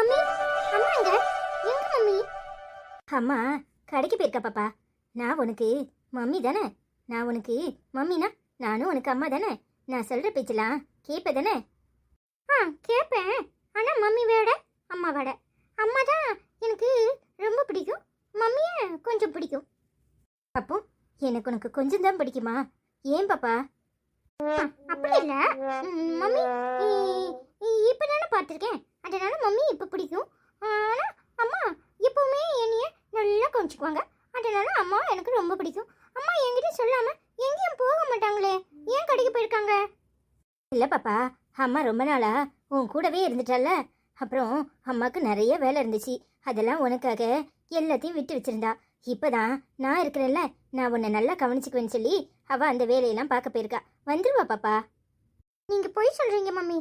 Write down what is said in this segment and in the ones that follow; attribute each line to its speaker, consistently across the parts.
Speaker 1: Mummy, அம்மா எங்க? எங்க மம்மி? அம்மா கடைக்கு போயிருக்கா பாப்பா. நான் உனக்கு மம்மி தானே? நான் உனக்கு மம்மினா நானும் உனக்கு அம்மா தானே? நான் சொல்ற பேச்சலாம் கேட்ப தானே? கேட்பேன். ஆனா மம்மி வேட அம்மா வேட. அம்மா தான் எனக்கு ரொம்ப பிடிக்கும், மம்மிய கொஞ்சம் பிடிக்கும். அப்போ எனக்கு உனக்கு கொஞ்சம் தான் பிடிக்குமா? ஏன் பாப்பா? அப்படி இல்ல மம்மி, இப்ப தானே பார்த்துருக்கேன், அதனால மம்மி இப்ப பிடிக்கும். ஆனா அம்மா எப்பவுமே என்னைய நல்லா கொஞ்சிக்குவாங்க, அதனால அம்மா எனக்கு ரொம்ப பிடிக்கும். அம்மா என்கிட்ட சொல்லாம எங்கேயும் போக மாட்டாங்களே, ஏன் கடைக்கு போயிருக்காங்க? இல்ல பாப்பா, அம்மா ரொம்ப நாளா உன் கூடவே இருந்துட்டால. அப்புறம் அம்மாவுக்கு நிறைய வேலை இருந்துச்சு, அதெல்லாம் உனக்காக எல்லாத்தையும் விட்டு வச்சிருந்தா. இப்பதான் நான் இருக்கிறேன்ல, நான் உன்னை நல்லா கவனிச்சுக்குவேன்னு சொல்லி அவ அந்த வேலையெல்லாம் பார்க்க போயிருக்கா. வந்துருவா பாப்பா. நீங்க போய் சொல்றீங்க மம்மி.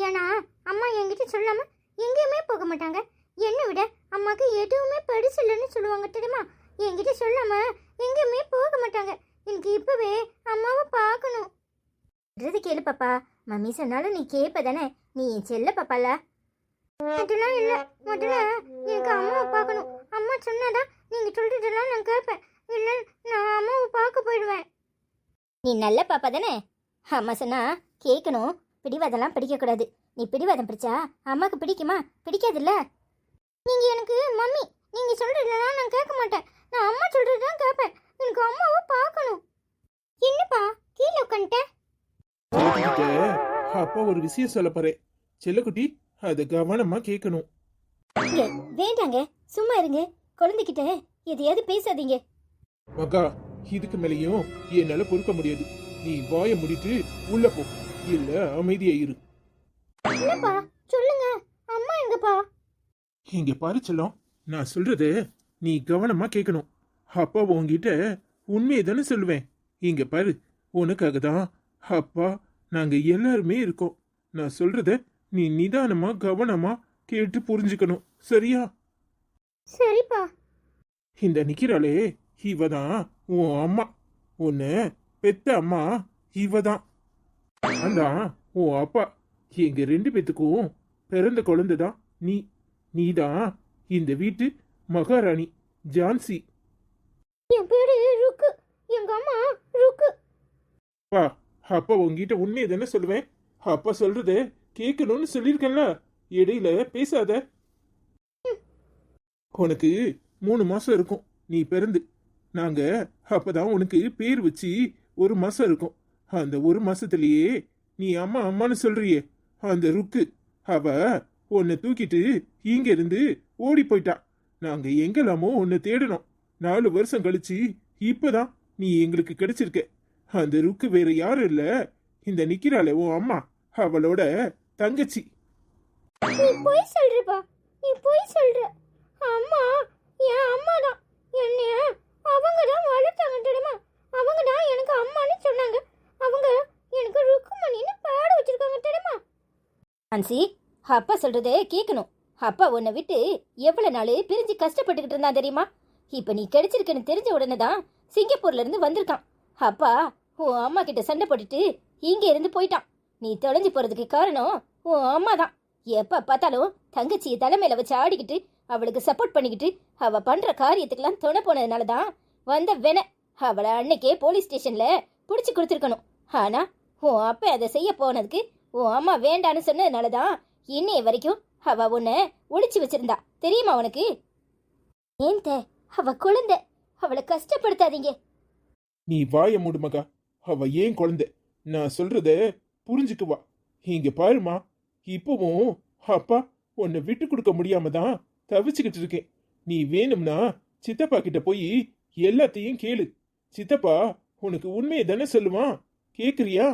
Speaker 1: ஏன்னா அம்மா என்கிட்ட சொல்லாம எங்கேயுமே போக மாட்டாங்க. என்னை விட அம்மாவுக்கு எதுவுமே பெருசு இல்லைன்னு சொல்லுவாங்க தெரியுமா? என்கிட்ட சொல்லாம எங்கேயுமே போக மாட்டாங்க. எனக்கு இப்பவே அம்மாவை பார்க்கணும். கேளு பாப்பா, மம்மி சொன்னாலும் நீ கேட்ப தானே? நீ செல்ல பாப்பால. அதெல்லாம் இல்ல, முதல்ல எனக்கு அம்மாவை பார்க்கணும். அம்மா சொன்னாதான் நீங்க சொல்றதெல்லாம் நான் கேட்பேன், இல்ல நான் அம்மாவை பார்க்க போயிடுவேன். நீ நல்ல பாப்பா தானே? அம்மா சொன்னா கேட்கணும், பிடிவாதெல்லாம் பிடிக்கக்கூடாது. நீ பிடிவாதம் பிடிச்சா அம்மாவுக்கு பிடிக்குமா? பிடிக்காதுல்ல. நீங்க எனக்கு மம்மி, நீங்க சொல்றதெல்லாம் நான் கேட்க மாட்டேன், நான் அம்மா சொல்றதுதான் கேட்பேன். எனக்கு அம்மாவை பார்க்கணும். என்னப்பா கீழே உட்காந்துட்டேன்?
Speaker 2: அப்பா ஒரு விஷயம் சொல்ல போறேன் செல்லக்குட்டி, அத கவனமா கேட்கணும்.
Speaker 1: வேண்டாங்க, சும்மா இருங்க. குழந்தைகிட்ட எதையாவது பேசாதீங்க.
Speaker 2: மகா, இதுக்கு மேலேயும் என்னால பொறுக்க முடியாது. நீ வாய முடிட்டு உள்ள போ, இல்ல அமைதியா இரு.
Speaker 1: என்னப்பா சொல்லுங்க, அம்மா எங்கப்பா?
Speaker 2: இங்க பாரு செல்லம், நான் சொல்றது நீ கவனமா கேட்கணும். அப்பா உன்கிட்ட உண்மையை தானே சொல்லுவேன். இங்க பாரு, உனக்காக தான் அப்பா நாங்க எல்லாருமே இருக்கோம். நான் சொல்றத நீ நிதானமா கவனமா கேட்டு புரிஞ்சுக்கணும், சரியா?
Speaker 1: சரிப்பா.
Speaker 2: இந்த நிக்கிறாளே, இவதான் உன் அம்மா. உன்னை பெத்த அம்மா இவதான். அதான் உன் அப்பா. எங்க 2 பேத்துக்கும் பிறந்த குழந்தைதான் நீ. நீதான் இந்த வீட்டு மகாராணி ஜான்சி.
Speaker 1: என் பேரு ருக்கு, எங்க அம்மா ருக்கு.
Speaker 2: பா, அப்பா உங்ககிட்ட உண்மையை தானே சொல்லுவேன். அப்பா சொல்றத கேட்கணும்னு சொல்லியிருக்கேன்ல, இடையில பேசாத. உனக்கு 3 மாசம் இருக்கும் நீ பிறந்து. நாங்க அப்பதான் உனக்கு பேர் வச்சு 1 மாசம் இருக்கும். அந்த 1 மாசத்திலேயே நீ அம்மா அம்மான்னு சொல்றியே, அந்த ருக்கு அவ உன்னை தூக்கிட்டு இங்க இருந்து ஓடி போயிட்டா. நாங்க எங்கெல்லாமோ உன்னை தேடணும். 4 வருஷம் கழிச்சு இப்பதான் நீ எங்களுக்கு கிடைச்சிருக்க. அந்த ருக்கு வேற யாரும் இல்ல, இந்த நிக்கிறாளே உன் அம்மா, அவளோட தங்கச்சி.
Speaker 1: நீ போய் சொல்றப்பா, நீ போய் சொல்ற. அம்மா என் அம்மா தான். என்னைய அவங்க தான் வளர்த்தாங்க தெரியுமா? அவங்க தான் எனக்கு அம்மான்னு சொன்னாங்க. அவங்க எனக்கு ருக்குமணின்னு பாட வச்சிருக்காங்க தெரியுமா? அன்சி, அப்பா சொல்றதே கேட்கணும். அப்பா உன்னை விட்டு எவ்வளவு நாள் பிரிஞ்சு கஷ்டப்பட்டுக்கிட்டு இருந்தா தெரியுமா? இப்ப நீ கிடைச்சிருக்கன்னு தெரிஞ்ச உடனே தான் சிங்கப்பூர்ல இருந்து வந்திருக்கான். அப்பா உன் அம்மா கிட்ட சண்டை போட்டுட்டு இங்க இருந்து போயிட்டான். நீ தொலைஞ்சு போறதுக்கு காரணம் உன் அம்மா தான். எப்ப பார்த்தாலும் தங்கச்சியை தலைமையில வச்சு ஆடிக்கிட்டு அவளுக்கு சப்போர்ட் பண்ணிக்கிட்டு அவ பண்ற காரியத்துக்கெல்லாம் துணை போனதுனாலதான் வந்த வென. அவளை அன்னைக்கே போலீஸ் ஸ்டேஷன்ல புடிச்சு கொடுத்துருக்கணும். ஆனா உன் அப்ப அதை செய்ய போனதுக்கு உன் அம்மா வேண்டான்னு சொன்னதுனாலதான் இன்னைய வரைக்கும் அவ உன்னை ஒளிச்சு வச்சிருந்தா தெரியுமா உனக்கு? ஏன் அவ குழந்தை, அவளை கஷ்டப்படுத்தாதீங்க.
Speaker 2: நீ வாய மூடு மகா, அவ ஏன் குழந்தை. நான் சொல்றத புரிஞ்சுக்குவா. இங்க பாருமா, இப்பவும் அப்பா உன்னை விட்டு கொடுக்க முடியாம தான் தவிச்சுக்கிட்டு இருக்கேன். நீ வேணும்னா சித்தப்பா கிட்ட போய் எல்லாத்தையும் கேளு. சித்தப்பா உனக்கு உண்மையை தானே சொல்லுவான், கேக்குறியா?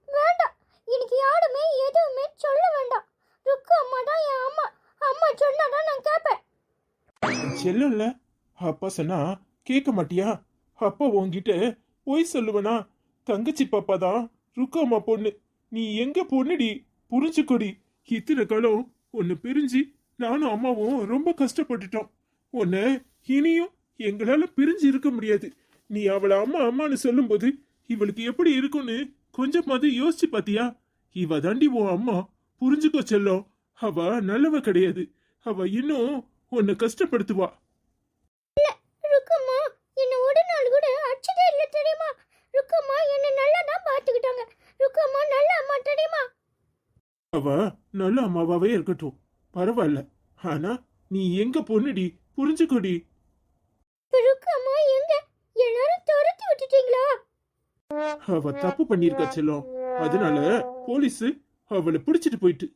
Speaker 1: வேண்டாம், எனக்கு யாருமே எதுவுமே சொல்ல வேண்டாம். ருக்கு அம்மா தான் என் அம்மா. அம்மா சொன்னாதான் நான் கேட்பேன்.
Speaker 2: செல்லல, அப்பா சொன்னா கேட்க மாட்டியா? அப்பா உன்கிட்ட போய் சொல்லுவனா? தங்கச்சி பாப்பா தான் ருக்கு அம்மா பொண்ணு. நீ எங்க பொண்ணுடி, புரிஞ்சுக்கொடி. இத்தனை காலம் உன்னை பிரிஞ்சு நானும் அம்மாவும் ரொம்ப கஷ்டப்பட்டுட்டோம். உன்னை இனியும் எங்களால பிரிஞ்சு இருக்க முடியாது. நீ அவளை அம்மா அம்மான்னு சொல்லும் போது இவளுக்கு எப்படி இருக்கும்னு கொஞ்சமாவது யோசிச்சு பாத்தியா? இவ தாண்டி உன் அம்மா, புரிஞ்சுக்கோ செல்லம். அவ நல்லவ கிடையாது. அவ இன்னும் உன்னை கஷ்டப்படுத்துவா.
Speaker 1: ருக்கம்மா என்ன ஒரு நாள் கூட அடிச்சதே இல்ல தெரியுமா? ருக்கம்மா என்ன நல்லா தான் பாத்துக்கிட்டாங்க. ருக்கம்மா நல்ல அம்மா தெரியுமா?
Speaker 2: அவ நல்ல அம்மாவாவே இருக்கட்டும், பரவாயில்ல. ஆனா நீ எங்க பொண்ணுடி, புரிஞ்சுக்கோடி.
Speaker 1: ருக்கம்மா எங்க? எல்லாரும் துரத்தி விட்டுட்டீங்களா?
Speaker 2: அவ தப்பு பண்ணிருக்கா செல்லம். அதனால போலீஸ் அவளை பிடிச்சிட்டு போயிட்டு.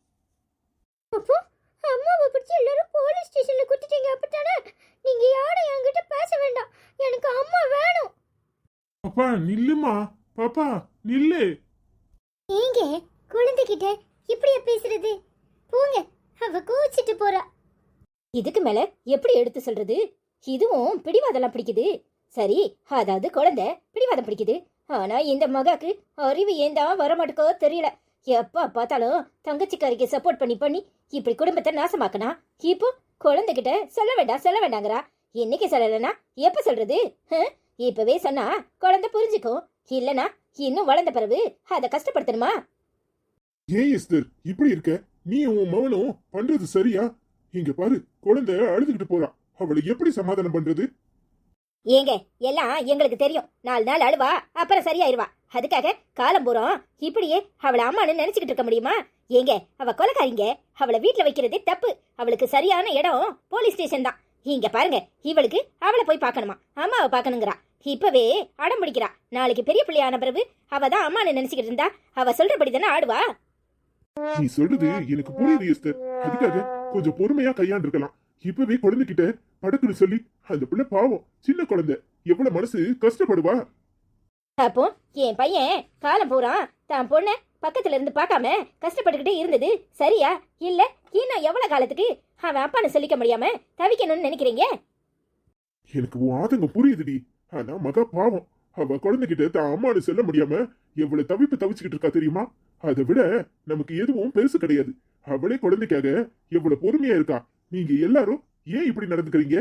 Speaker 1: அப்போ அம்மாவை பிடிச்சி எல்லாரும் போலீஸ் ஸ்டேஷன்ல கூட்டிட்டீங்க அப்படித்தானே? நீங்க யாரும் என்கிட்ட பேச வேண்டாம். எனக்கு அம்மா வேணும்.
Speaker 2: பாப்பா நில்லுமா, பாப்பா நில்லு.
Speaker 1: ஏங்க குழந்தைகிட்ட இப்படியா பேசுறது? போங்க, அவ கோச்சிட்டு போறா. இதுக்கு மேல எப்படி எடுத்து சொல்றது? இதுவும் பிடிவாதெல்லாம் பிடிக்குது. சரி, அதாவது குழந்தை பிடிவாதம் பிடிக்குது. ஆனா இந்த மகாக்கு அறிவு ஏந்தா வரமாட்டுக்கோ தெரியல. எப்ப பார்த்தாலும் தங்கச்சிக்காரிக்கு சப்போர்ட் பண்ணி பண்ணி இப்படி குடும்பத்தை நாசமாக்கனா. இப்போ குழந்தைகிட்ட சொல்ல வேண்டாம் சொல்ல வேண்டாங்கிறா. இன்னைக்கு சொல்லலைன்னா எப்ப சொல்றது? இப்பவே சொன்னா குழந்தை புரிஞ்சுக்கும். இல்லனா இன்னும் வளர்ந்த பிறகு அதை கஷ்டப்படுத்தணுமா?
Speaker 2: ஏன் எஸ்தர் இப்படி இருக்க? நீ உன் மவனும் பண்றது சரியா? இங்க பாரு, குழந்தை அழுதுகிட்டு போறா. அவளை எப்படி சமாதானம் பண்றது?
Speaker 1: ஏங்க எல்லாம் எங்களுக்கு தெரியும். 4 நாள் அழுவா, அப்புறம் சரியாயிருவா. அதுக்காக காலம் பூரம் இப்படியே அவளை அம்மான்னு நினைச்சுக்கிட்டு இருக்க முடியுமா? ஏங்க அவ கொலைக்காரிங்க. அவளை வீட்டுல வைக்கிறதே தப்பு. அவளுக்கு சரியான இடம் போலீஸ் ஸ்டேஷன் தான். இங்க பாருங்க, இவளுக்கு அவளை போய் பார்க்கணுமா, அம்மாவை பார்க்கணுங்கிறா. இப்பவே அடம் பிடிக்கிறா. நாளைக்கு பெரிய பிள்ளையான பிறகு அவ தான் அம்மான்னு நினைச்சுக்கிட்டு இருந்தா அவ சொல்றபடி தானே ஆடுவா.
Speaker 2: நீ சொல்றது எனக்கு புரியுது எஸ்தர். அதுக்காக கொஞ்சம் பொறுமையா கையாண்டிருக்கலாம். இப்பவே குழந்தைகிட்ட படுக்குன்னு சொல்லி, அந்த பிள்ளை பாவம், சின்ன குழந்தை, எவ்வளவு மனசு கஷ்டப்படுவா.
Speaker 1: அப்போ என் பையன் காலம் பூரா தான் பொண்ண பக்கத்துல இருந்து பார்க்காம கஷ்டப்பட்டுக்கிட்டே இருந்தது சரியா? இல்ல இன்னும் எவ்வளவு காலத்துக்கு அவன் அப்பான்னு சொல்லிக்க முடியாம தவிக்கணும்னு நினைக்கிறீங்க?
Speaker 2: எனக்கு உன் ஆதங்கம் புரியுதுடி. ஆனா மகா பாவம், அவ குழந்தைகிட்ட தான் அம்மானு சொல்ல முடியாம எவ்வளவு தவிச்சுக்கிட்டு இருக்கா தெரியுமா? அதை விட நமக்கு எதுவும் பெருசு கிடையாது. அவளே குழந்தைக்காக எவ்வளவு பொறுமையா இருக்கா. நீங்க எல்லாரும் ஏன் இப்படி நடந்துக்கிறீங்க?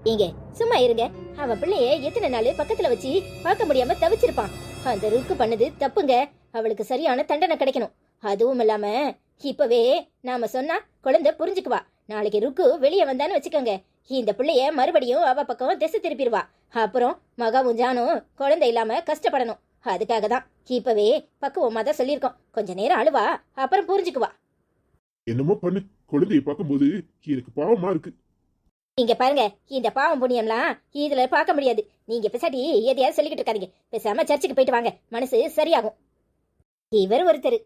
Speaker 1: நீங்க சும்மா இருங்க. அவன் பிள்ளைய எத்தனை நாள் பக்கத்துல வச்சு பார்க்க முடியாம தவிச்சிருப்பான். அந்த ருக்கு பண்ணது தப்புங்க. அவளுக்கு சரியான தண்டனை கிடைக்கணும். அதுவும் இல்லாம இப்பவே நாம சொன்னா குழந்தை புரிஞ்சுக்குவா. நாளைக்கு ருக்கு வெளியே வந்தான்னு வச்சுக்கோங்க, இந்த பிள்ளைய மறுபடியும் அவ பக்கம் திசை திருப்பிடுவா. அப்புறம் மகாவும் ஜானும் குழந்தை இல்லாம கஷ்டப்படணும். அதுக்காக தான் இப்பவே பக்குவமா தான் சொல்லியிருக்கோம். கொஞ்ச நேரம் அழுவா, அப்புறம் புரிஞ்சுக்குவா.
Speaker 2: என்னமோ பண்ணு, குழந்தைய பார்க்கும்போது எனக்கு பாவமா இருக்கு.
Speaker 1: நீங்க பாருங்க, இந்த பாவம் புண்ணியம்லாம் இதுல பார்க்க முடியாது. நீங்க பெசாட்டி எதையாவது சொல்லிக்கிட்டு இருக்காதீங்க. பேசாம சர்ச்சுக்கு போயிட்டு வாங்க, மனசு சரியாகும். இவர் ஒருத்தர்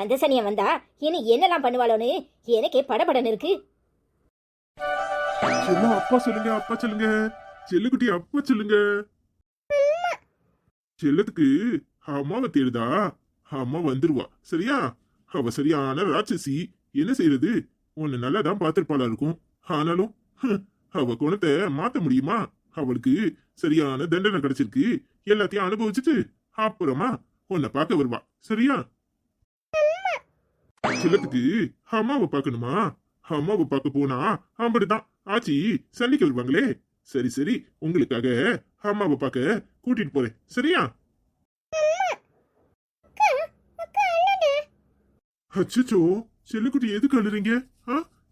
Speaker 1: அந்த சனியா வந்தா இனி என்னெல்லாம் பண்ணுவாளோன்னு எனக்கே படபடன்னு இருக்கு.
Speaker 2: அப்பா சொல்லுங்க, அப்பா சொல்லுங்க, செல்லுக்குட்டி அப்பா சொல்லுங்க. செல்லத்துக்கு அம்மாவை தேடுதா? அம்மா வந்துருவா சரியா? அவ சரியான ராட்சசி. என்ன செய்யறது? உன்னை நல்லா தான் பார்த்திருப்பாளா இருக்கும். ஆனாலும் அவ குணத்தை மாத்த முடியுமா? அவளுக்கு சரியான தண்டனை கிடைச்சிருக்கு. எல்லாத்தையும் அனுபவிச்சுட்டு அப்புறமா உன்னை பார்க்க வருவா சரியா? செல்லத்துக்கு அம்மாவை பார்க்கணுமா? அம்மாவை பார்க்க போனா அப்படிதான் ஆச்சி சண்டைக்கு வருவாங்களே. சரி சரி, உங்களுக்காக அம்மாவை பார்க்க கூட்டிட்டு போறேன் சரியா? அச்சோ, செல்லக்குட்டி எதுக்கு அழுறீங்க?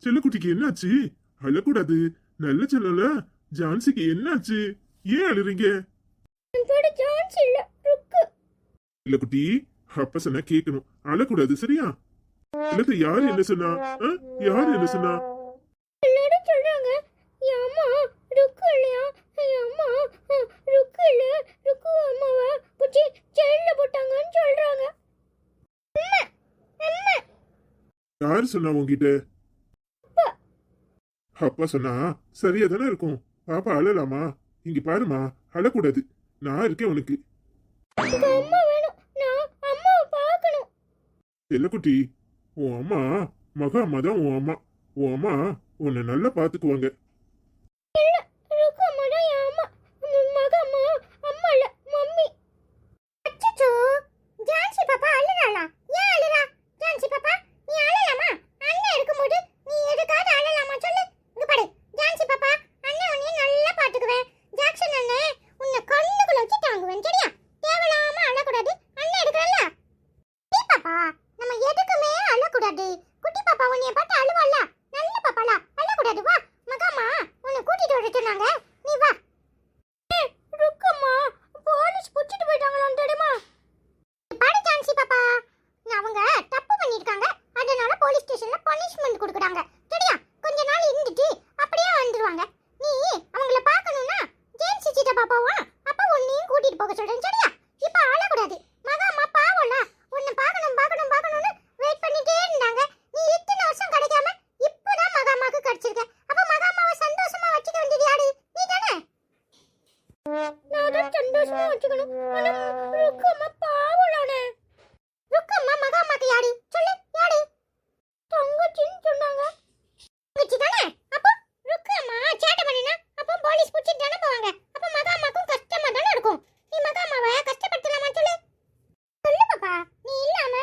Speaker 2: செல்லக்குட்டிக்கு என்னாச்சு? அழக்கூடாது, நல்ல செல்லல. ஜான்சிக்கு என்னாச்சு? ஏன் அழுறீங்க? செல்லக்குட்டி அப்ப சொன்னா கேட்கணும், அழக்கூடாது சரியா? இல்ல யாரு என்ன சொன்னா? யாரு என்ன சொன்னா?
Speaker 1: எல்லாரும் சொல்றாங்க என் அம்மா ருக்கு இல்லையா? என் அம்மா ருக்கு இல்ல, ருக்கு அம்மாவை புடிச்சு ஜெயில போட்டாங்கன்னு சொல்றாங்க.
Speaker 2: யாரு சொன்னா உங்ககிட்ட? அப்பா சொன்னா சரியா தானே இருக்கும். பாப்பா அழலாமா? இங்க பாருமா, அழக்கூடாது. நான் இருக்கேன் உனக்கு.
Speaker 1: அம்மா வேணும், நான் அம்மாவை பார்க்கணும்.
Speaker 2: செல்லக்குட்டி, உன் அம்மா மகா அம்மா தான். உன் அம்மா, உன் அம்மா உன்னை நல்லா பாத்துக்குவாங்க.
Speaker 1: குட்டி பாப்பா அழுவாளா? நல்ல பாப்பாளா, அழக்கூடாது. வா மகாமா, உன்னை கூட்டிட்டு வர சொன்னாங்க, நீ வா. ருக்கம்மா, போலீஸ் புடிச்சிட்டு போயிட்டாங்களாம் தெரியுமா? பாரு ஜான்சி பாப்பா, அவங்க தப்பு பண்ணிருக்காங்க, அதனால போலீஸ் ஸ்டேஷன்ல பனிஷ்மெண்ட் கொடுக்குறாங்க சரியா? கொஞ்ச நாள் இருந்துட்டு அப்படியே வந்துருவாங்க. நீ அவங்கள பார்க்கணும்னா ஜேம்ஸ் சித்தா பாப்பாவா அப்ப உன்னையும் கூட்டிட்டு போக சொல்றேன் சரியா? இப்ப அழக்கூடாது. மகாமா பாவம்ல, உன்னை பார்க்கணும் பார்க்கணும் பார்க்கணும்னு வெயிட் பண்ணிட்டே இருந்தாங்க. நீ இத்தனை வருஷம் கிடைக்காம இப்பதான் மகாமாக்கு கிடைச்சிருக்க. அப்ப மகாமாவை சந்தோஷமா வச்சுக்க வேண்டியது யாரு? நீ தானே? நான் தான் சந்தோஷமா வச்சுக்கணும். ஆனா ருக்கம்மா பாவம்லானே. ருக்கம்மா மகாமாக்கு யாரு சொல்லு? யாரு? தங்கச்சின்னு சொன்னாங்க. தங்கச்சி தானே? அப்போ ருக்கம்மா சேட்டை பண்ணினா அப்போ போலீஸ் புடிச்சிட்டு தானே போவாங்க. அப்ப மகாமாக்கும் கஷ்டமா தானே இருக்கும். நீ மகாமாவை கஷ்டப்படுத்தலாமா சொல்லு? சொல்லு பாப்பா, நீ இல்லாம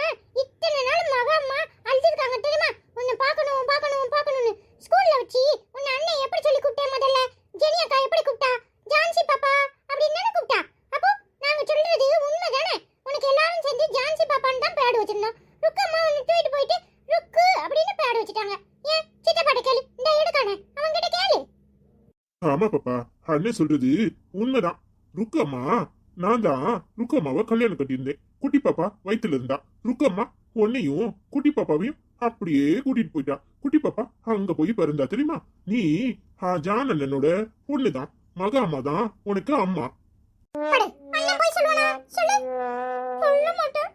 Speaker 1: இத்தனை நாள் மகாமா அழுதுருக்காங்க தெரியுமா? உன்னை பார்க்கணும் பார்க்கணும் பார்க்கணும்னு. ஸ்கூல்ல வச்சு உன்னை அண்ணன் எப்படி சொல்லி கூப்பிட்டேன் முதல்ல? ஜெனி அக்கா எப்படி கூப்பிட்டா? ஜான்சி பாப்பா அப்படின்னு தானே கூப்பிட்டா. அப்போ நாங்க சொல்றது உண்மைதானே? உனக்கு எல்லாரும் சேர்ந்து ஜான்சி பாப்பான்னு தான் பேடு வச்சிருந்தோம். ருக்கம்மா உன்னை தூக்கிட்டு போயிட்டு ருக்கு அப்படின்னு பேடு வச்சுட்டாங்க. ஏன் சித்தப்பாட்ட கேளு, இந்த எடுக்கானே அவங்க கிட்ட கேளு.
Speaker 2: ஆமா பாப்பா, அண்ணன் சொல்றது உண்மைதான். ருக்கம்மா, நான் தான் ருக்கம்மாவை கல்யாணம் கட்டியிருந்தேன். குட்டி பாப்பா வயித்துல இருந்தா. ருக்கம்மா உன்னையும் குட்டி பாப்பாவையும் அப்படியே கூட்டிட்டு போயிட்டா. குட்டி பாப்பா அங்க போய் பிறந்தா தெரியுமா? நீ ஜான் அண்ணனோட பொண்ணுதான். மகாமா தான் உனக்கு அம்மா.
Speaker 1: படு, அண்ணன் போய் சொல்வானா? சொல்லு. சொல்ல மாட்டேன்.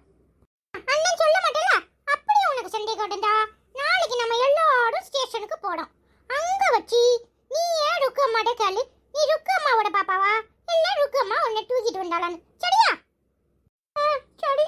Speaker 1: அண்ணன் சொல்ல மாட்டேல? அப்படியே உனக்கு சந்தேகம் இருந்தா நாளைக்கு நம்ம எல்லாரும் ஸ்டேஷனுக்கு போறோம். அங்க வச்சு நீ ஏன் ருக்கம்மாட்ட கேளு, நீ ருக்கம்மாவோட பாப்பாவா இல்ல ருக்கம்மா உன்னை தூக்கிட்டு வந்தாளான்னு சரியா? சரி.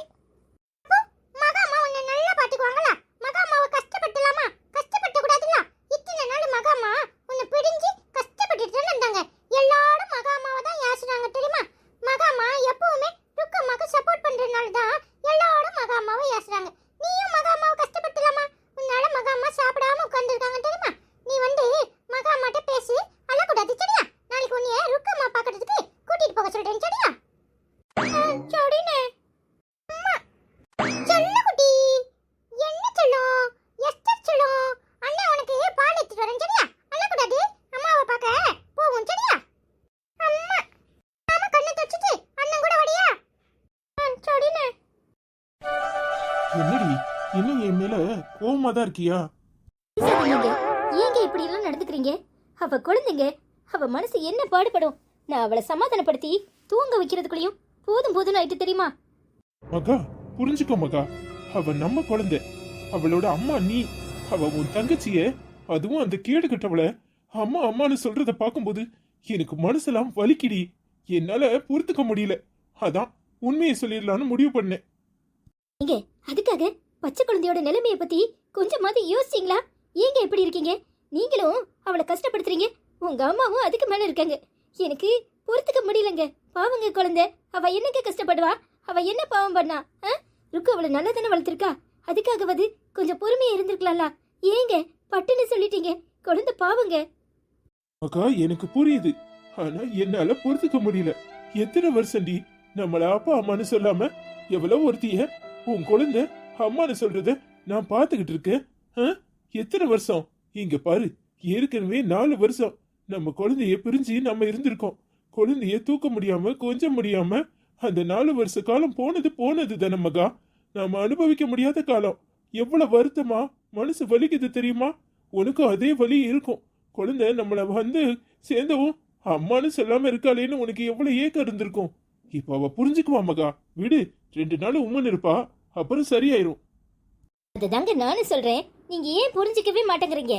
Speaker 1: அப்போ மகாமா உன்னை நல்லா பாத்துக்குவாங்களா? மகாமாவை கஷ்டப்படுத்தலாமா? கஷ்டப்படுத்த கூடாதுல்ல? இத்தனை நாள் மகாமா உன்னை பிடிஞ்சு கஷ்டப்பட்டுட்டு இருந்தாங்க. எல்லாரும் மகாமாவை தான் யாசுறாங்க தெரியுமா? மகாமா எப்பவுமே ருக்கம்மாக்கு சப்போர்ட் பண்றதுனால தான் எல்லாரும் மகாமாவை யாசுறாங்க. நீயும் மகாமாவை கஷ்டப்படுத்தலாமா? உன்னால மகாமா சாப்பிடாம உட்கார்ந்துருக்காங்க தெரியுமா? நீ வந்து மகாமாட்ட பேசி அழக்கூடாது சரியா? நாளைக்கு உன்னைய ருக்கம்மா பார்க்கறதுக்கு கூட்டிட்டு போக சொல்றேன் சரியா? சரினே. அம்மா சொல்லு குட்டி. என்ன சொல்லும்? எஸ்டர் சொல்லும். அண்ணன் உனக்கு பால் எடுத்துட்டு வரேன் சரியா? அழக்கூடாது. அம்மாவை பார்க்க போவோம் சரியா? அம்மா நாம கண்ணை தொடச்சிட்டு அண்ணன் கூட வரியா? சரினே.
Speaker 2: என்னடி, இன்னும் என் மேல கோவமா தான் இருக்கியா?
Speaker 1: ஏங்க இப்படி எல்லாம் நடந்துக்கிறீங்க? அவ குழந்தைங்க, அவ மனசு என்ன பாடுபடும். நான் அவளை சமாதானப்படுத்தி தூங்க வைக்கிறதுக்குள்ளயும் போதும் போதும் ஆயிட்டு தெரியுமா?
Speaker 2: மகா புரிஞ்சுக்கோ மகா, அவ நம்ம குழந்தை. அவளோட அம்மா நீ. அவ உன் தங்கச்சிய, அதுவும் அந்த கேடு கட்டவள அம்மா அம்மான்னு சொல்றத பாக்கும்போது எனக்கு மனசெல்லாம் வலிக்கிடி. என்னால பொறுத்துக்க முடியல. அதான் உண்மையை சொல்லிடலான்னு முடிவு பண்ணேன்.
Speaker 1: நீங்க அதுக்காக பச்சை குழந்தையோட நிலைமைய பத்தி கொஞ்சமாவது யோசிச்சீங்களா? ஏங்க இப்படி இருக்கீங்க? நீங்களும் அவளை கஷ்டப்படுத்துறீங்க, உங்க அம்மாவும் அதுக்கு மேல இருக்காங்க. எனக்கு பொறுத்துக்க முடியலங்க. பாவங்க குழந்தை, அவ என்னங்க கஷ்டப்படுவா? அவ என்ன பாவம் பண்ணா? ருக்கு அவளை நல்லா தானே வளர்த்திருக்கா. அதுக்காகவது கொஞ்சம் பொறுமையா இருந்திருக்கலாம்ல. ஏங்க பட்டுன்னு சொல்லிட்டீங்க? குழந்தை பாவங்க.
Speaker 2: மகா எனக்கு புரியுது, ஆனா என்னால பொறுத்துக்க முடியல. எத்தனை வருஷம்டி நம்மள அப்பா அம்மான்னு சொல்லாம எவ்வளவு ஒருத்திய உன் குழந்தை அம்மான்னு சொல்றத நான் பாத்துக்கிட்டு இருக்கேன். எத்தனை வருஷம்? இங்க பாரு, ஏற்கனவே 4 வருஷம் நம்ம குழந்தைய பிரிஞ்சு நம்ம இருந்திருக்கோம். குழந்தைய தூக்க முடியாம கொஞ்சம் முடியாம அந்த 4 வருஷ காலம் போனது தானே மகா. நாம அனுபவிக்க முடியாத காலம். எவ்வளவு வருத்தமா மனசு வலிக்குது தெரியுமா? உனக்கும் அதே வலி இருக்கும். குழந்தை நம்மள வந்து சேர்ந்தவும் அம்மானு சொல்லாம இருக்காளேன்னு உனக்கு எவ்வளவு ஏக்கம் இருந்திருக்கும். இப்ப அவ புரிஞ்சுக்குவா மகா. விடு, 2 நாள் உம்மன் இருப்பா, அப்புறம் சரியாயிரும்.
Speaker 1: அதுதாங்க நானும் சொல்றேன், நீங்க ஏன் புரிஞ்சிக்கவே மாட்டேங்கிறீங்க?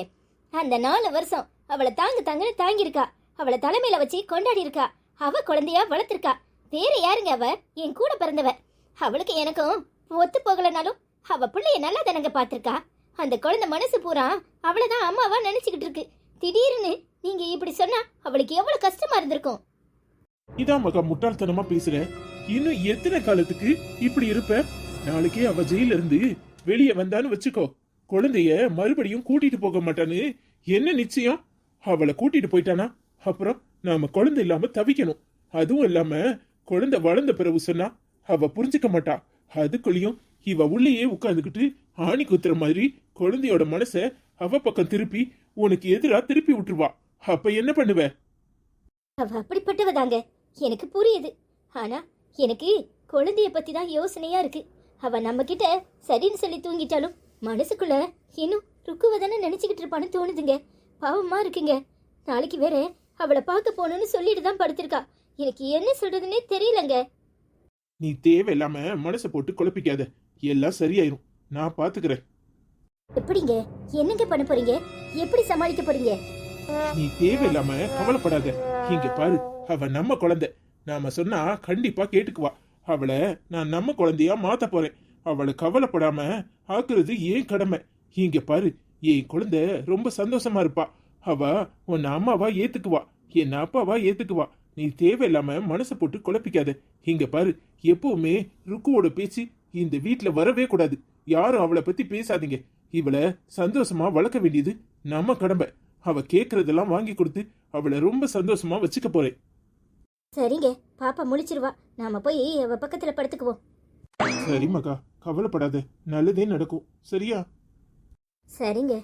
Speaker 1: அந்த 4 வருஷம் அவளை தாங்கன்னு தாங்கியிருக்கா. அவளை தலைமையில வச்சு கொண்டாடி இருக்கா. அவ குழந்தையா வளர்த்திருக்கா. வேற யாருங்க அவ? என் கூட பிறந்தவ. அவளுக்கு எனக்கும் ஒத்து போகலனாலும் அவ பிள்ளைய நல்லா தானங்க பாத்திருக்கா. அந்த குழந்தை மனசு பூரா அவளைதான் அம்மாவா நினைச்சுக்கிட்டு இருக்கு. திடீர்னு நீங்க இப்படி சொன்னா அவளுக்கு எவ்வளவு கஷ்டமா இருந்திருக்கும்.
Speaker 2: இதான் மகா முட்டாள்தனமா பேசுற. இன்னும் எத்தனை காலத்துக்கு இப்படி இருப்ப? நாளைக்கே அவ ஜெயில இருந்து வெளியே வந்தான்னு வச்சுக்கோ, குழந்தைய மறுபடியும் கூட்டிட்டு போக மாட்டான்னு என்ன நிச்சயம்? அவளை கூட்டிட்டு போயிட்டானா அப்புறம் நாம குழந்தை இல்லாம தவிக்கணும். அதுவும் இல்லாம குழந்தை வளர்ந்த பிறகு சொன்னா அவ புரிஞ்சுக்க மாட்டா. அதுக்குள்ளயும் இவ உள்ளேயே உட்கார்ந்துகிட்டு ஆணி குத்துற மாதிரி குழந்தையோட மனச அவ பக்கம் திருப்பி உனக்கு எதிரா திருப்பி விட்டுருவா. அப்ப என்ன பண்ணுவ?
Speaker 1: அவ அப்படிப்பட்டவ தாங்க, எனக்கு புரியுது. ஆனா எனக்கு குழந்தைய பத்தி தான் யோசனையா இருக்கு. அவ நம்ம கிட்ட சரின்னு சொல்லி தூங்கிட்டாலும் மனசுக்குள்ள இன்னும் ருக்குவ தானே நினைச்சுக்கிட்டு இருப்பான்னு தோணுதுங்க. பாவமா இருக்குங்க. நாளைக்கு வேற அவளை பார்க்க போகணும்னு சொல்லிட்டு தான் படுத்திருக்கா. எனக்கு என்ன சொல்றதுன்னே தெரியலங்க.
Speaker 2: நீ தேவையில்லாம மனசை போட்டு குழப்பிக்காத. எல்லாம் சரியாயிரும். நான் பாத்துக்கிறேன்.
Speaker 1: எப்படிங்க? என்னங்க பண்ண போறீங்க? எப்படி சமாளிக்க போறீங்க?
Speaker 2: நீ தேவையில்லாம கவலைப்படாத. இங்க பாரு, அவ நம்ம குழந்தை. நாம சொன்னா கண்டிப்பா கேட்டுக்குவா. அவளை நான் நம்ம குழந்தையா மாத்த போறேன். அவளை கவலைப்படாம ஆக்குறது ஏன் கடமை. இங்க பாரு, என் குழந்தை ரொம்ப சந்தோஷமா இருப்பா. அவ உன்னை அம்மாவா ஏத்துக்குவா, என்ன அப்பாவா ஏத்துக்குவா. நீ தேவையில்லாம மனசை போட்டு குழப்பிக்காத. இங்க பாரு, எப்பவுமே ருக்குவோட பேச்சு இந்த வீட்டுல வரவே கூடாது. யாரும் அவளை பத்தி பேசாதீங்க. இவளை சந்தோஷமா வளர்க்க வேண்டியது நம்ம கடமை. அவ கேக்குறதெல்லாம் வாங்கி கொடுத்து அவளை ரொம்ப சந்தோஷமா வச்சுக்க போறேன்.
Speaker 1: சரிங்க, பாப்பா முழிச்சிருவா. நாம போய் அவ பக்கத்துல படுத்துக்குவோம்.
Speaker 2: சரி மகா, கவலைப்படாத. நல்லதே நடக்கும். சரியா?
Speaker 1: சரிங்க.